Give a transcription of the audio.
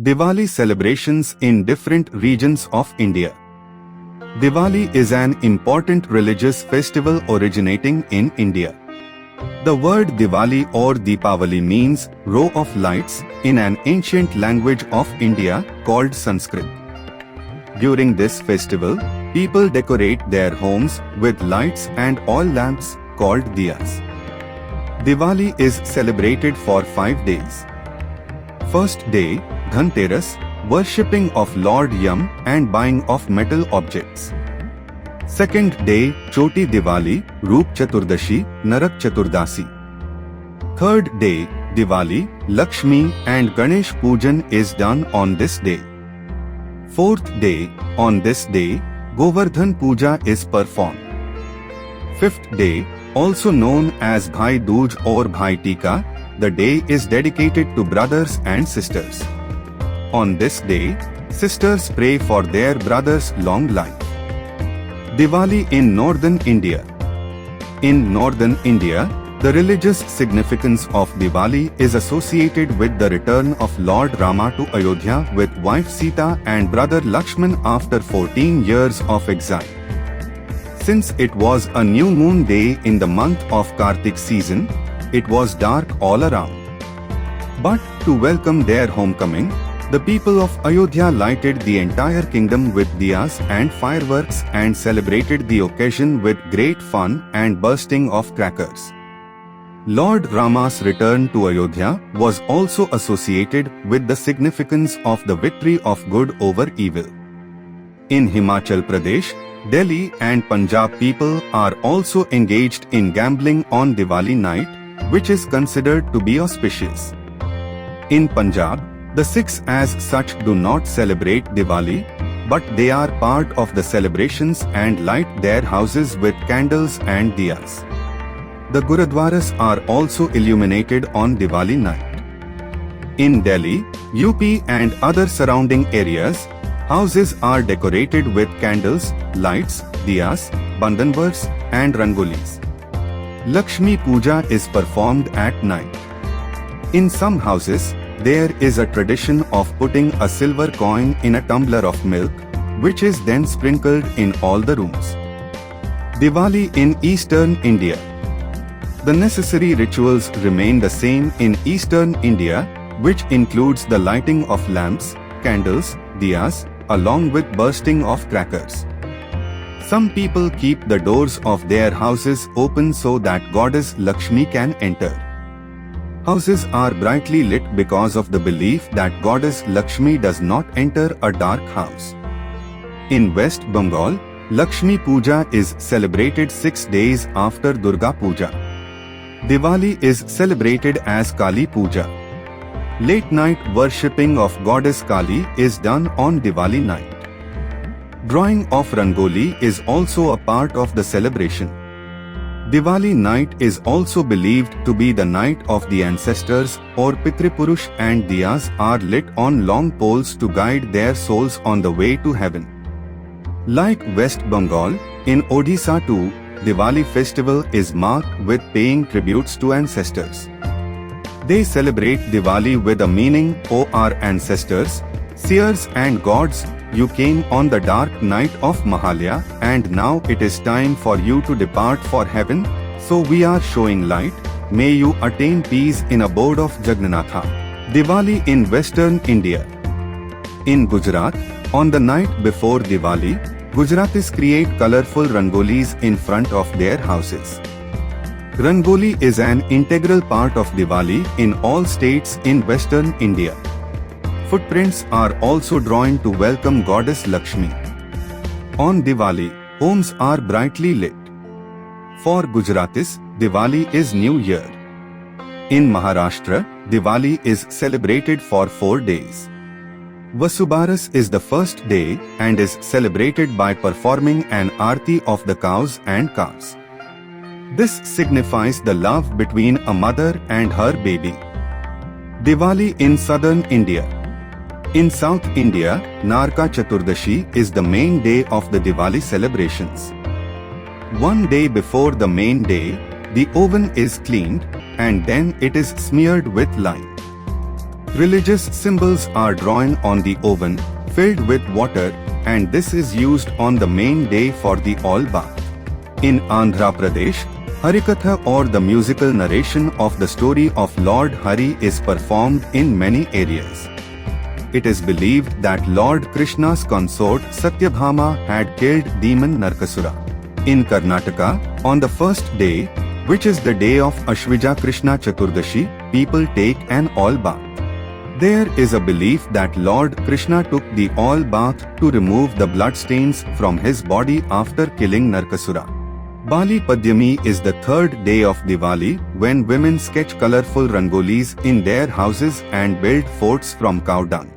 Diwali celebrations in different regions of India. Diwali is an important religious festival originating in India. The word Diwali or Deepavali means row of lights in an ancient language of India called Sanskrit. During this festival, people decorate their homes with lights and oil lamps called Diyas. Diwali is celebrated for 5 days. First day, Dhanteras, worshipping of Lord Yam and buying of metal objects. Second day, Choti Diwali, Roop Chaturdashi, Narak Chaturdasi. Third day, Diwali, Lakshmi and Ganesh Pujan is done on this day. Fourth day, on this day, Govardhan Puja is performed. Fifth day, also known as Bhai Dooj or Bhai Tika, the day is dedicated to brothers and sisters. On this day, sisters pray for their brothers' long life. Diwali in Northern India. In Northern India, the religious significance of Diwali is associated with the return of Lord Rama to Ayodhya with wife Sita and brother Lakshman after 14 years of exile. Since it was a new moon day in the month of Kartik season, it was dark all around. But to welcome their homecoming, the people of Ayodhya lighted the entire kingdom with diyas and fireworks and celebrated the occasion with great fun and bursting of crackers. Lord Rama's return to Ayodhya was also associated with the significance of the victory of good over evil. In Himachal Pradesh, Delhi and Punjab people are also engaged in gambling on Diwali night, which is considered to be auspicious. In Punjab, the Sikhs as such do not celebrate Diwali, but they are part of the celebrations and light their houses with candles and diyas. The Gurudwaras are also illuminated on Diwali night. In Delhi, UP and other surrounding areas, houses are decorated with candles, lights, diyas, bandanvars and rangolis. Lakshmi Puja is performed at night. In some houses, there is a tradition of putting a silver coin in a tumbler of milk, which is then sprinkled in all the rooms. Diwali in Eastern India. The necessary rituals remain the same in Eastern India, which includes the lighting of lamps, candles, diyas, along with bursting of crackers. Some people keep the doors of their houses open so that Goddess Lakshmi can enter. Houses are brightly lit because of the belief that Goddess Lakshmi does not enter a dark house. In West Bengal, Lakshmi Puja is celebrated 6 days after Durga Puja. Diwali is celebrated as Kali Puja. Late night worshipping of Goddess Kali is done on Diwali night. Drawing of Rangoli is also a part of the celebration. Diwali night is also believed to be the night of the ancestors or Pitripurush, and diyas are lit on long poles to guide their souls on the way to heaven. Like West Bengal, in Odisha too, Diwali festival is marked with paying tributes to ancestors. They celebrate Diwali with a meaning: O our ancestors, seers and gods, you came on the dark night of Mahalaya, and now it is time for you to depart for heaven, so we are showing light. May you attain peace in abode of Jaganatha. Diwali in Western India. In Gujarat, on the night before Diwali, Gujaratis create colorful rangolis in front of their houses. Rangoli is an integral part of Diwali in all states in Western India. Footprints are also drawn to welcome Goddess Lakshmi. On Diwali, homes are brightly lit. For Gujaratis, Diwali is New Year. In Maharashtra, Diwali is celebrated for 4 days. Vasubaras is the first day and is celebrated by performing an aarti of the cows and calves. This signifies the love between a mother and her baby. Diwali in Southern India. In South India, Narka Chaturdashi is the main day of the Diwali celebrations. One day before the main day, the oven is cleaned and then it is smeared with lime. Religious symbols are drawn on the oven, filled with water, and this is used on the main day for the all bath. In Andhra Pradesh, Harikatha or the musical narration of the story of Lord Hari is performed in many areas. It is believed that Lord Krishna's consort Satyabhama had killed demon Narkasura. In Karnataka, on the first day, which is the day of Ashwija Krishna Chaturdashi, people take an all bath. There is a belief that Lord Krishna took the all bath to remove the bloodstains from his body after killing Narkasura. Bali Padyami is the third day of Diwali, when women sketch colorful rangolis in their houses and build forts from cow dung.